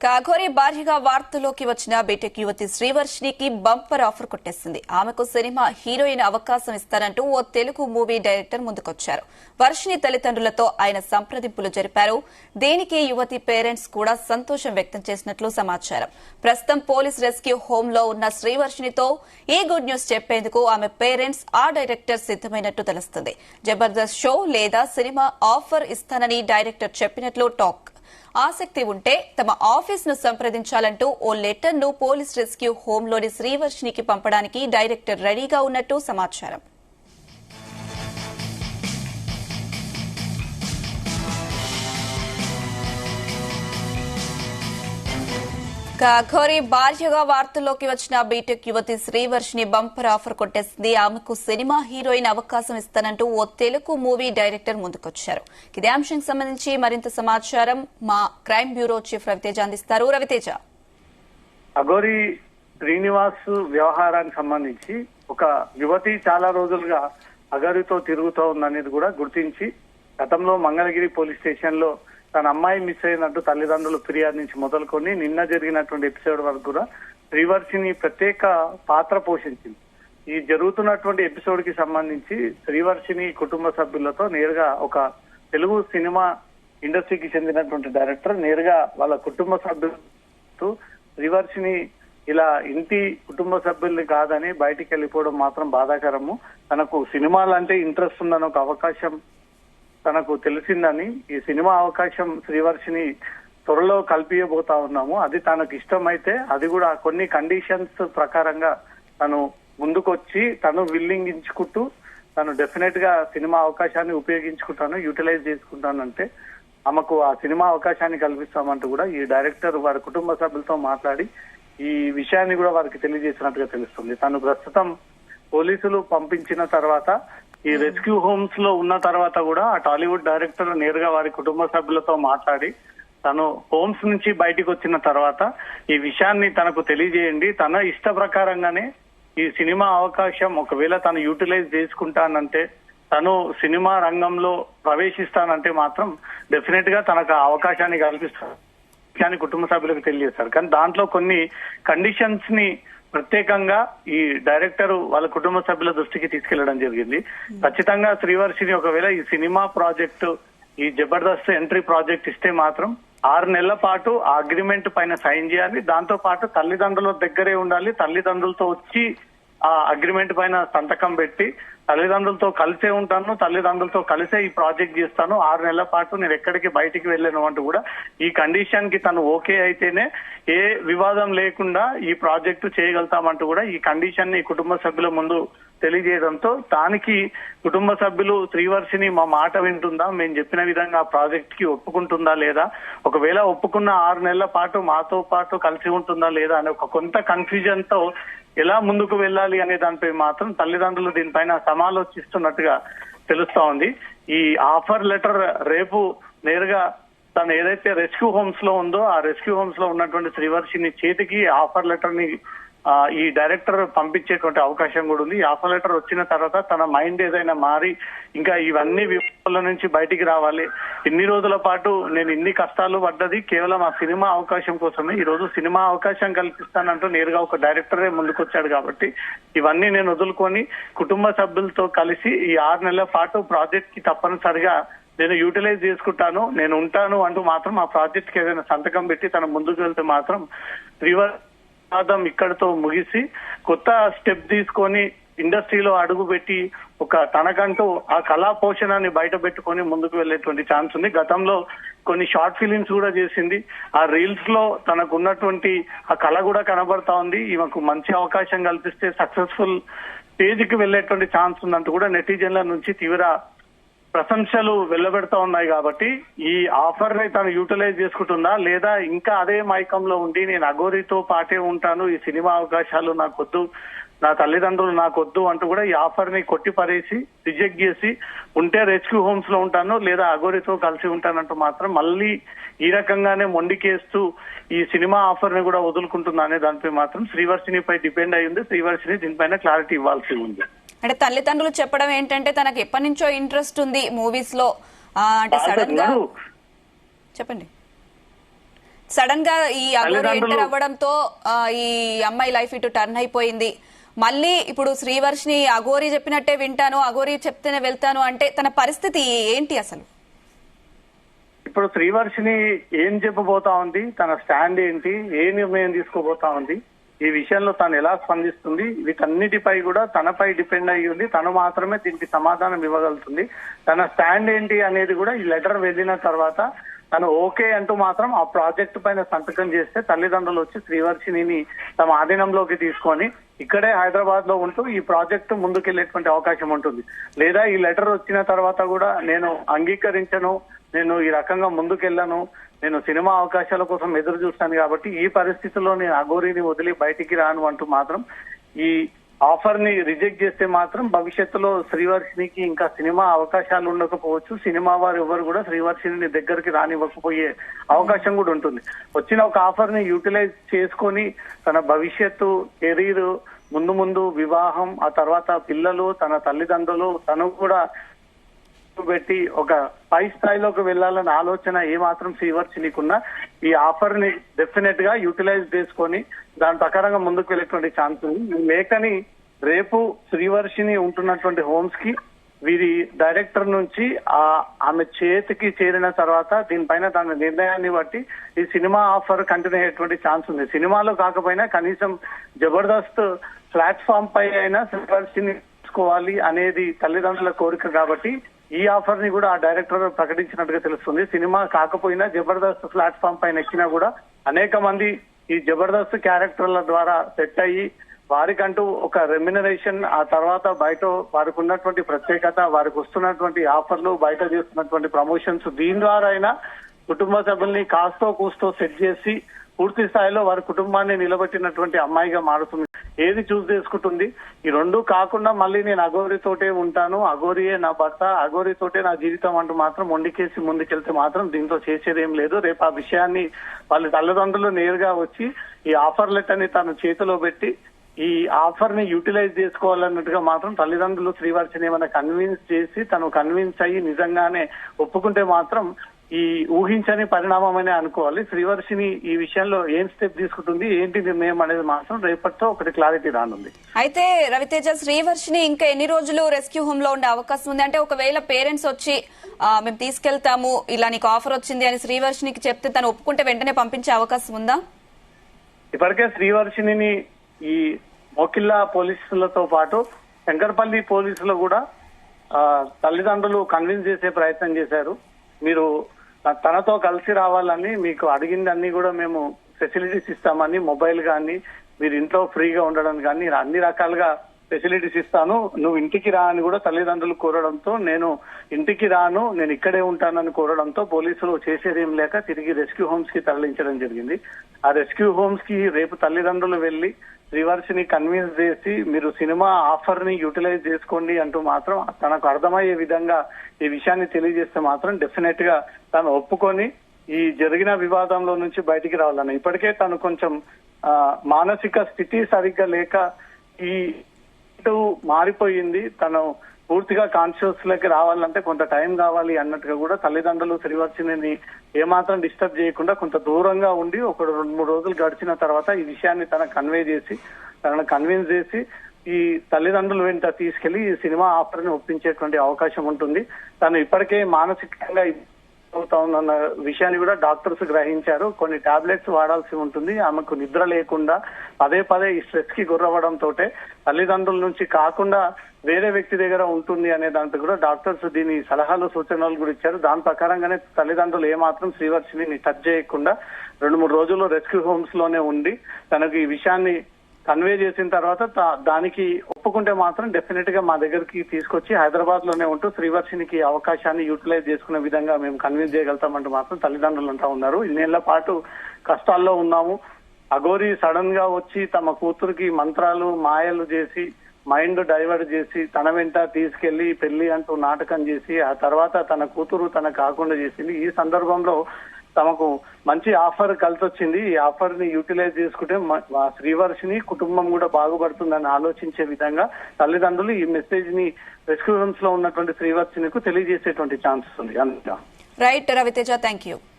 కాఘోరి భార్యగా వార్తల్లోకి వచ్చిన బీటెక్ యువతి శ్రీవర్షినికి బంపర్ ఆఫర్ కొట్టేసింది. ఆమెకు సినిమా హీరోయిన్ అవకాశం ఇస్తారంటూ ఓ తెలుగు మూవీ డైరెక్టర్ ముందుకొచ్చారు. వర్షిని తల్లిదండ్రులతో ఆయన సంప్రదింపులు జరిపారు. దీనికి యువతి పేరెంట్స్ కూడా సంతోషం వ్యక్తం చేసినట్లు సమాచారం. ప్రస్తుతం పోలీస్ రెస్క్యూ హోమ్ లో ఉన్న శ్రీవర్షినితో ఈ గుడ్ న్యూస్ చెప్పేందుకు ఆమె పేరెంట్స్ ఆ డైరెక్టర్ సిద్దమైనట్టు తెలుస్తుంది. జబర్దస్త్ షో లేదా సినిమా ఆఫర్ ఇస్తానని డైరెక్టర్ చెప్పినట్లు టాక్. ఆసక్తి ఉంటే తమ ఆఫీస్ ను సంప్రదించాలంటూ ఓ లెటర్ ను పోలీస్ రెస్క్యూ హోమ్ లోని శ్రీవర్షినికి పంపడానికి డైరెక్టర్ రెడీగా ఉన్నట్టు సమాచారం. కాఘోరి భార్యగా వార్తల్లోకి వచ్చిన బీటెక్ యువతి శ్రీవర్షిని బంపర్ ఆఫర్ కొట్టేసింది. ఆమెకు సినిమా హీరోయిన్ అవకాశం ఇస్తానంటూ ఓ తెలుగు మూవీ డైరెక్టర్ ముందుకొచ్చారు. ఇదే అంశానికి సంబంధించి మరింత సమాచారం మా క్రైమ్ బ్యూరో చీఫ్ రవితేజ అందిస్తారు. రవితేజ, అఘోరి శ్రీనివాస్ వ్యవహారానికి సంబంధించి ఒక యువతి చాలా రోజులుగా అఘోరితో తిరుగుతూ ఉందనేది కూడా గుర్తించి గతంలో మంగళగిరి పోలీస్ స్టేషన్ లో తన అమ్మాయి మిస్ అయినట్టు తల్లిదండ్రులు ఫిర్యాదు నుంచి మొదలుకొని నిన్న జరిగినటువంటి ఎపిసోడ్ వరకు కూడా శ్రీవర్షిని ప్రత్యేక పాత్ర పోషించింది. ఈ జరుగుతున్నటువంటి ఎపిసోడ్ కి సంబంధించి శ్రీవర్షిని కుటుంబ సభ్యులతో నేరుగా ఒక తెలుగు సినిమా ఇండస్ట్రీకి చెందినటువంటి డైరెక్టర్ నేరుగా వాళ్ళ కుటుంబ సభ్యులతో శ్రీవర్షిని ఇలా ఇంటి కుటుంబ సభ్యుల్ని కాదని బయటికి వెళ్ళిపోవడం మాత్రం బాధాకరము. తనకు సినిమాలంటే ఇంట్రెస్ట్ ఉందని ఒక అవకాశం తనకు తెలిసిందని, ఈ సినిమా అవకాశం శ్రీవర్షిని త్వరలో కల్పియబోతా ఉన్నాము. అది తనకు ఇష్టమైతే అది కూడా కొన్ని కండిషన్స్ ప్రకారంగా తను ముందుకొచ్చి తను విల్లింగించుకుంటూ తను డెఫినెట్ గా సినిమా అవకాశాన్ని ఉపయోగించుకుంటాను, యూటిలైజ్ చేసుకుంటానంటే ఆమెకు ఆ సినిమా అవకాశాన్ని కల్పిస్తామంటూ కూడా ఈ డైరెక్టర్ వారి కుటుంబ సభ్యులతో మాట్లాడి ఈ విషయాన్ని కూడా వారికి తెలియజేసినట్టుగా తెలుస్తుంది. తను ప్రస్తుతం పోలీసులు పంపించిన తర్వాత ఈ రెస్క్యూ హోమ్స్ లో ఉన్న తర్వాత కూడా ఆ టాలీవుడ్ డైరెక్టర్ నేరుగా వారి కుటుంబ సభ్యులతో మాట్లాడి తను హోమ్స్ నుంచి బయటకు వచ్చిన తర్వాత ఈ విషయాన్ని తనకు తెలియజేయండి, తన ఇష్ట ప్రకారంగానే ఈ సినిమా అవకాశం ఒకవేళ తను యూటిలైజ్ చేసుకుంటానంటే, తను సినిమా రంగంలో ప్రవేశిస్తానంటే మాత్రం డెఫినెట్ గా తనకు ఆ అవకాశాన్ని కల్పిస్తారు అని కుటుంబ సభ్యులకు తెలియజేస్తారు. కానీ దాంట్లో కొన్ని కండిషన్స్ ని ప్రత్యేకంగా ఈ డైరెక్టర్ వాళ్ళ కుటుంబ సభ్యుల దృష్టికి తీసుకెళ్లడం జరిగింది. ఖచ్చితంగా శ్రీవర్షిని ఒకవేళ ఈ సినిమా ప్రాజెక్టు, ఈ జబర్దస్త్ ఎంట్రీ ప్రాజెక్ట్ ఇస్తే మాత్రం 6 నెలల పాటు ఆ అగ్రిమెంట్ పైన సైన్ చేయాలి. దాంతో పాటు తల్లిదండ్రుల దగ్గరే ఉండాలి. తల్లిదండ్రులతో వచ్చి ఆ అగ్రిమెంట్ పైన సంతకం పెట్టి తల్లిదండ్రులతో కలిసే ఉంటాను, తల్లిదండ్రులతో కలిసే ఈ ప్రాజెక్ట్ చేస్తాను, 6 నెలల పాటు నేను ఎక్కడికి బయటికి వెళ్ళను అంటూ కూడా ఈ కండిషన్ కి తను ఓకే అయితేనే ఏ వివాదం లేకుండా ఈ ప్రాజెక్టు చేయగలుగుతామంటూ కూడా ఈ కండిషన్ ని కుటుంబ సభ్యుల ముందు తెలియజేయడంతో దానికి కుటుంబ సభ్యులు శ్రీవర్షిని మా మాట వింటుందా, మేము చెప్పిన విధంగా ఆ ప్రాజెక్ట్ కి ఒప్పుకుంటుందా లేదా, ఒకవేళ ఒప్పుకున్న 6 నెలల పాటు మాతో పాటు కలిసి ఉంటుందా లేదా అనే ఒక కొంత కన్ఫ్యూజన్ తో ఎలా ముందుకు వెళ్ళాలి అనే దానిపై మాత్రం తల్లిదండ్రులు దీనిపైన సమాలోచిస్తున్నట్టుగా తెలుస్తా ఉంది. ఈ ఆఫర్ లెటర్ రేపు నేరుగా తను ఏదైతే రెస్క్యూ హోమ్స్ లో ఉందో ఆ రెస్క్యూ హోమ్స్ లో ఉన్నటువంటి శ్రీవర్షిని చేతికి ఆఫర్ లెటర్ ని ఈ డైరెక్టర్ పంపించేటువంటి అవకాశం కూడా ఉంది. ఈ ఆఫర్ లెటర్ వచ్చిన తర్వాత తన మైండ్ ఏదైనా మారి ఇంకా ఇవన్నీ వివాదాల నుంచి బయటికి రావాలి, ఇన్ని రోజుల పాటు నేను ఇన్ని కష్టాలు పడ్డది కేవలం ఆ సినిమా అవకాశం కోసమే, ఈ రోజు సినిమా అవకాశం కల్పిస్తానంటూ నేరుగా ఒక డైరెక్టరే ముందుకొచ్చాడు కాబట్టి ఇవన్నీ నేను వదులుకొని కుటుంబ సభ్యులతో కలిసి ఈ 6 నెలల పాటు ప్రాజెక్ట్ కి తప్పనిసరిగా నేను యూటిలైజ్ చేసుకుంటాను, నేను ఉంటాను అంటూ మాత్రం ఆ ప్రాజెక్ట్ కి ఏదైనా సంతకం పెట్టి తన ముందుకు వెళ్తే మాత్రం వివాదం ఇక్కడితో ముగిసి కొత్త స్టెప్ తీసుకొని ఇండస్ట్రీలో అడుగు పెట్టి ఒక తనకంటూ ఆ కళా పోషణాన్ని బయట పెట్టుకొని ముందుకు వెళ్లేటువంటి ఛాన్స్ ఉంది. గతంలో కొన్ని షార్ట్ ఫిలిమ్స్ కూడా చేసింది. ఆ రీల్స్ లో తనకు ఉన్నటువంటి ఆ కళ కూడా కనబడతా ఉంది. ఈమెకు మంచి అవకాశం కల్పిస్తే సక్సెస్ఫుల్ స్టేజ్ కి వెళ్లేటువంటి ఛాన్స్ ఉందంటూ కూడా నెటిజన్ల నుంచి తీవ్ర ప్రశంసలు వెళ్లబెడతా ఉన్నాయి. కాబట్టి ఈ ఆఫర్ ని తను యూటిలైజ్ చేసుకుంటుందా లేదా ఇంకా అదే మైకంలో ఉండి నేను అఘోరితో పాటే ఉంటాను, ఈ సినిమా అవకాశాలు నాకొద్దు, నా తల్లిదండ్రులు నాకొద్దు అంటూ కూడా ఈ ఆఫర్ ని కొట్టిపరేసి రిజెక్ట్ చేసి ఉంటే రెస్క్యూ హోమ్స్ లో ఉంటాను లేదా అఘోరితో కలిసి ఉంటానంటూ మాత్రం మళ్ళీ ఈ రకంగానే మొండికేస్తూ ఈ సినిమా ఆఫర్ ని కూడా వదులుకుంటుందా అనే దానిపై మాత్రం శ్రీవర్షినిపై డిపెండ్ అయ్యింది. శ్రీవర్షిని దీనిపైన క్లారిటీ ఇవ్వాల్సి ఉంది. అంటే తల్లిదండ్రులు చెప్పడం ఏంటంటే తనకు ఎప్పటి నుంచో ఇంట్రెస్ట్ ఉంది మూవీస్ లో, అంటే సడన్ గా చెప్పండి. సడన్ గా ఈ అగోరి తల్లిదండ్రులు- ఎంటర్ అవ్వడంతో ఈ అమ్మాయి లైఫ్ ఇటు టర్న్ అయిపోయింది. మళ్ళీ ఇప్పుడు శ్రీవర్షిని అగోరి చెప్పినట్టే వింటాను, అగోరి చెప్తేనే వెళ్తాను అంటే తన పరిస్థితి ఏంటి అసలు? ఇప్పుడు శ్రీవర్షిని ఏం చెప్పబోతా ఉంది, తన స్టాండ్ ఏంటి, ఏ నిర్ణయం తీసుకోబోతా ఉంది, ఈ విషయంలో తను ఎలా స్పందిస్తుంది, వీటన్నిటిపై కూడా తనపై డిపెండ్ అయ్యి ఉంది. తను మాత్రమే దీనికి సమాధానం ఇవ్వగలుగుతుంది. తన స్టాండ్ ఏంటి అనేది కూడా ఈ లెటర్ వెళ్ళిన తర్వాత తను ఓకే అంటూ మాత్రం ఆ ప్రాజెక్టు పైన సంతకం చేస్తే తల్లిదండ్రులు వచ్చి శ్రీవర్షిని తమ ఆధీనంలోకి తీసుకొని ఇక్కడే హైదరాబాద్ లో ఉంటూ ఈ ప్రాజెక్టు ముందుకెళ్లేటువంటి అవకాశం ఉంటుంది. లేదా ఈ లెటర్ వచ్చిన తర్వాత కూడా నేను అంగీకరించను, నేను ఈ రకంగా ముందుకెళ్ళను, నేను సినిమా అవకాశాల కోసం ఎదురు చూస్తాను కాబట్టి ఈ పరిస్థితుల్లో నేను అఘోరిని వదిలి బయటికి రాను అంటూ మాత్రం ఈ ఆఫర్ ని రిజెక్ట్ చేస్తే మాత్రం భవిష్యత్తులో శ్రీవర్షినికి ఇంకా సినిమా అవకాశాలు ఉండకపోవచ్చు. సినిమా వారు ఎవరు కూడా శ్రీవర్షిని దగ్గరికి రానివ్వకపోయే అవకాశం కూడా ఉంటుంది. వచ్చిన ఒక ఆఫర్ ని యూటిలైజ్ చేసుకొని తన భవిష్యత్తు, కెరీర్, ముందు వివాహం, ఆ తర్వాత పిల్లలు, తన తల్లిదండ్రులు, తను కూడా పెట్టి ఒక పై స్థాయిలోకి వెళ్లాలన్న ఆలోచన ఏమాత్రం శ్రీవర్షినికున్నా ఈ ఆఫర్ ని డెఫినెట్ గా యూటిలైజ్ చేసుకొని దాని ప్రకారంగా ముందుకు వెళ్ళేటువంటి ఛాన్స్ ఉంది. ఈ లేఖని రేపు శ్రీవర్షిని ఉంటున్నటువంటి హోమ్స్ కి వీరి డైరెక్టర్ నుంచి ఆమె చేతికి చేరిన తర్వాత దీనిపైన తన నిర్ణయాన్ని బట్టి ఈ సినిమా ఆఫర్ కంటిన్యూ అయ్యేటువంటి ఛాన్స్ ఉంది. సినిమాలో కాకపోయినా కనీసం జబర్దస్త్ ప్లాట్ఫామ్ పై అయినా శ్రీవర్షిని తీసుకోవాలి అనేది తల్లిదండ్రుల కోరిక కాబట్టి ఈ ఆఫర్ ని కూడా ఆ డైరెక్టర్ ప్రకటించినట్టుగా తెలుస్తుంది. సినిమా కాకపోయినా జబర్దస్త్ ప్లాట్ఫామ్ పైన ఎక్కినా కూడా అనేక మంది ఈ జబర్దస్త్ క్యారెక్టర్ల ద్వారా సెట్ అయ్యి వారికంటూ ఒక రెమ్యునరేషన్, ఆ తర్వాత బయట వారికి ఉన్నటువంటి ప్రత్యేకత, వారికి వస్తున్నటువంటి ఆఫర్లు, బయట చేస్తున్నటువంటి ప్రమోషన్స్, దీని ద్వారా అయినా కుటుంబ సభ్యుల్ని కాస్తో కూస్తో సెట్ చేసి పూర్తి స్థాయిలో వారి కుటుంబాన్ని నిలబెట్టినటువంటి అమ్మాయిగా మారుతుంది. ఏది చూస్ చేసుకుంటుంది? ఈ రెండు కాకుండా మళ్ళీ నేను అఘోరితోటే ఉంటాను, అఘోరియే నా భర్త, అఘోరితోటే నా జీవితం అంటూ మాత్రం మొండికేసి ముందుకెళ్తే మాత్రం దీంతో చేసేదేం లేదు. రేపు ఆ విషయాన్ని వాళ్ళ తల్లిదండ్రులు నేరుగా వచ్చి ఈ ఆఫర్ లెటర్ ని తన చేతిలో పెట్టి ఈ ఆఫర్ ని యూటిలైజ్ చేసుకోవాలన్నట్టుగా మాత్రం తల్లిదండ్రులు శ్రీవర్షిని ఏమైనా కన్విన్స్ చేసి తను కన్విన్స్ అయ్యి నిజంగానే ఒప్పుకుంటే మాత్రం ఈ ఊహించని పరిణామమనే అనుకోవాలి. శ్రీవర్షిని ఈ విషయంలో ఏం స్టెప్ తీసుకుంటుంది, ఏంటి నిర్ణయం అనేది మాత్రం రేపటితో ఒకటి క్లారిటీ రానుంది. అయితే రవితేజ, శ్రీవర్షిని ఇంకా ఎన్ని రోజులు రెస్క్యూ హోమ్ లో ఉండే అవకాశం ఉంది? అంటే ఒకవేళ పేరెంట్స్ వచ్చి మేము తీసుకెళ్తాము, ఇలా నీకు ఆఫర్ వచ్చింది అని శ్రీవర్షినికి చెప్తే తను ఒప్పుకుంటే వెంటనే పంపించే అవకాశం ఉందా? ఇప్పటికే శ్రీవర్షిని ఈ మోకిల్లా పోలీసులతో పాటు శంకర్పల్లి పోలీసులు కూడా తల్లిదండ్రులు కన్విన్స్ చేసే ప్రయత్నం చేశారు. మీరు తనతో కలిసి రావాలని, మీకు అడిగింది అన్ని కూడా మేము ఫెసిలిటీస్ ఇస్తామని, మొబైల్ కానీ మీరు ఇంట్లో ఫ్రీగా ఉండడం కానీ అన్ని రకాలుగా ఫెసిలిటీస్ ఇస్తాను, నువ్వు ఇంటికి రా అని కూడా తల్లిదండ్రులు కోరడంతో నేను ఇంటికి రాను, నేను ఇక్కడే ఉంటానని కోరడంతో పోలీసులు చేసేదేం లేక తిరిగి రెస్క్యూ హోమ్స్ కి తరలించడం జరిగింది. ఆ రెస్క్యూ హోమ్స్ కి రేపు తల్లిదండ్రులు వెళ్లి శ్రీవర్షిని కన్విన్స్ చేసి మీరు సినిమా ఆఫర్ ని యూటిలైజ్ చేసుకోండి అంటూ మాత్రం తనకు అర్థమయ్యే విధంగా ఈ విషయాన్ని తెలియజేస్తే మాత్రం డెఫినెట్ గా తను ఒప్పుకొని ఈ జరిగిన వివాదంలో నుంచి బయటికి రావాలని. ఇప్పటికే తను కొంచెం మానసిక స్థితి సరిగ్గా లేక ఈ మారిపోయింది. తను పూర్తిగా కాన్షియస్ లోకి రావాలంటే కొంత టైం కావాలి అన్నట్టుగా కూడా తల్లిదండ్రులు శ్రీవర్షిని ఏమాత్రం డిస్టర్బ్ చేయకుండా కొంత దూరంగా ఉండి ఒక 2-3 రోజులు గడిచిన తర్వాత ఈ విషయాన్ని తనకు కన్విన్స్ చేసి ఈ తల్లిదండ్రుల వెంట తీసుకెళ్లి ఈ సినిమా ఆఫర్ ని ఒప్పించేటువంటి అవకాశం ఉంటుంది. తను ఇప్పటికే మానసికంగా అవుతా ఉందన్న విషయాన్ని కూడా డాక్టర్స్ గ్రహించారు. కొన్ని టాబ్లెట్స్ వాడాల్సి ఉంటుంది. ఆమెకు నిద్ర లేకుండా పదే ఈ స్ట్రెస్ కి గురవ్వడంతో తల్లిదండ్రుల నుంచి కాకుండా వేరే వ్యక్తి దగ్గర ఉంటుంది అనే దాంట్లో కూడా డాక్టర్స్ దీని సలహాలు, సూచనలు కూడా ఇచ్చారు. దాని ప్రకారంగానే తల్లిదండ్రులు ఏమాత్రం శ్రీవర్షిని టచ్ చేయకుండా 2-3 రోజుల్లో రెస్క్యూ హోమ్స్ లోనే ఉండి తనకు ఈ విషయాన్ని కన్వే చేసిన తర్వాత దానికి ఒప్పుకుంటే మాత్రం డెఫినెట్ గా మా దగ్గరికి తీసుకొచ్చి హైదరాబాద్ లోనే ఉంటూ శ్రీవర్షినికి అవకాశాన్ని యూటిలైజ్ చేసుకునే విధంగా మేము కన్విన్స్ చేయగలుగుతామంటూ మాత్రం తల్లిదండ్రులు అంటా ఉన్నారు. ఇన్నేళ్ల పాటు కష్టాల్లో ఉన్నాము, అఘోరి సడన్ గా వచ్చి తమ కూతురికి మంత్రాలు, మాయలు చేసి మైండ్ డైవర్ట్ చేసి తన వెంట తీసుకెళ్లి పెళ్లి అంటూ నాటకం చేసి ఆ తర్వాత తన కూతురు తన కాకుండా చేసింది. ఈ సందర్భంలో తమకు మంచి ఆఫర్ కలిసి వచ్చింది. ఈ ఆఫర్ ని యూటిలైజ్ చేసుకుంటే శ్రీవర్షిని కుటుంబం కూడా బాగుపడుతుందని ఆలోచించే విధంగా తల్లిదండ్రులు ఈ మెసేజ్ ని రెస్క్యూ హోమ్స్ లో ఉన్నటువంటి శ్రీవర్షినికి తెలియజేసేటువంటి ఛాన్సెస్ ఉంది. అంతే. Right Ravi Teja, thank you.